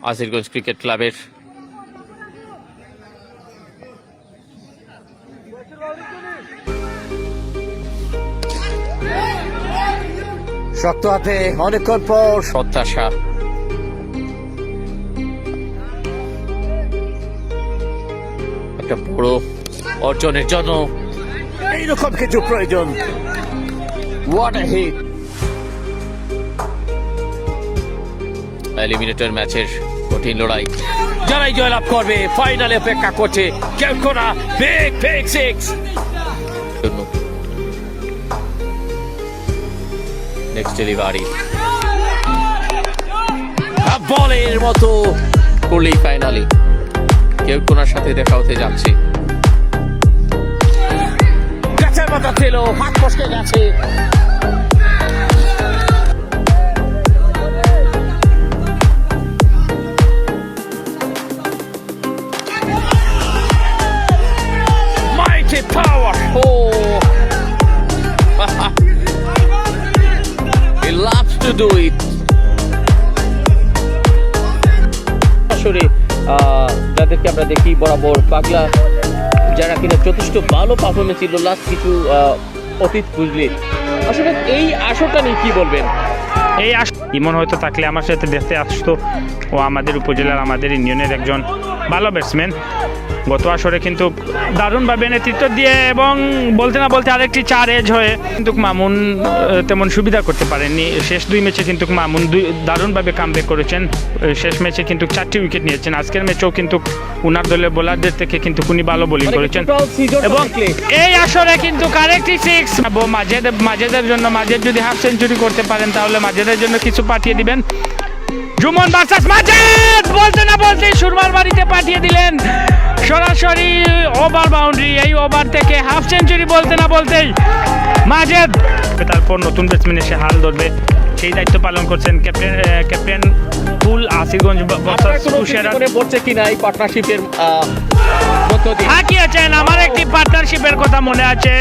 আসিরগঞ্জ cricket ক্লাবের। শক্ত হাতে অনেকক্ষণ পর প্রত্যাশা একটা বড় অর্জনের জন্য এইরকম কিছু প্রয়োজন। What a hit! এলিমিনেটর ম্যাচের কঠিন লড়াই, যারাই জয়লাভ করবে ফাইনালে অপেক্ষা করছে ক্যালকোনা big big six. Next delivery বলের মতো করলেই ফাইনালি ক্যালকোনার সাথে দেখা হতে যাচ্ছে। গাছের মাথা ছিল, হাত ফসকে গেছে। Mighty power! Oh! He loves to do it. আসলে যাদেরকে আমরা দেখি বরাবর পাগলা, যারা কিনা যথেষ্ট ভালো পারফরমেন্স ছিল লাস্ট কিছু অতীত বুঝলে, আসলে এই আসরটা নিয়ে কি বলবেন? এই ইমন হয়তো থাকলে আমার সাথে দেখতে আসতো। ও আমাদের উপজেলার, আমাদের ইউনিয়নের একজন ভালো ব্যাটসম্যান। গত আসরে কিন্তু দারুণভাবে নেতৃত্ব দিয়ে এবং বলতে না বলতে আরেকটি 4 এজ হয়ে কিন্তু মামুন তেমন সুবিধা করতে পারেননি। শেষ 2 ম্যাচে কিন্তু মামুন দারুণভাবে কামব্যাক করেছেন। শেষ ম্যাচে কিন্তু 4টি উইকেট নিয়েছেন। আজকের ম্যাচেও কিন্তু উনার দলের বোলারদের থেকে কিন্তু উনি ভালো বোলিং করেছেন এবং এই আসরে কিন্তু আরেকটি 6 মাজেদের জন্য, মাজেদ যদি হাফ সেঞ্চুরি করতে পারেন তাহলে মাজেদের জন্য কিছু পাঠিয়ে দিবেন। জুমন ভার্সেস মাজেদ, বলতে না বলতেই সুরমার বাড়িতে পাঠিয়ে দিলেন সরাসরি ওভার বাউন্ডারি। এই ওভার থেকে হাফ সেঞ্চুরি বলতে না বলতেই মাজেদ। তারপর নতুন ব্যাটসম্যান এসে হাল ধরবে, সেই দায়িত্ব পালন করছেন ক্যাপ্টেন ফুল আসিরগঞ্জ পড়ছে কিনা এই পার্টনারশিপের মধ্য দিয়ে। হ্যাঁ, কি আছেন, আমার একটি পার্টনারশিপের কথা মনে আছে।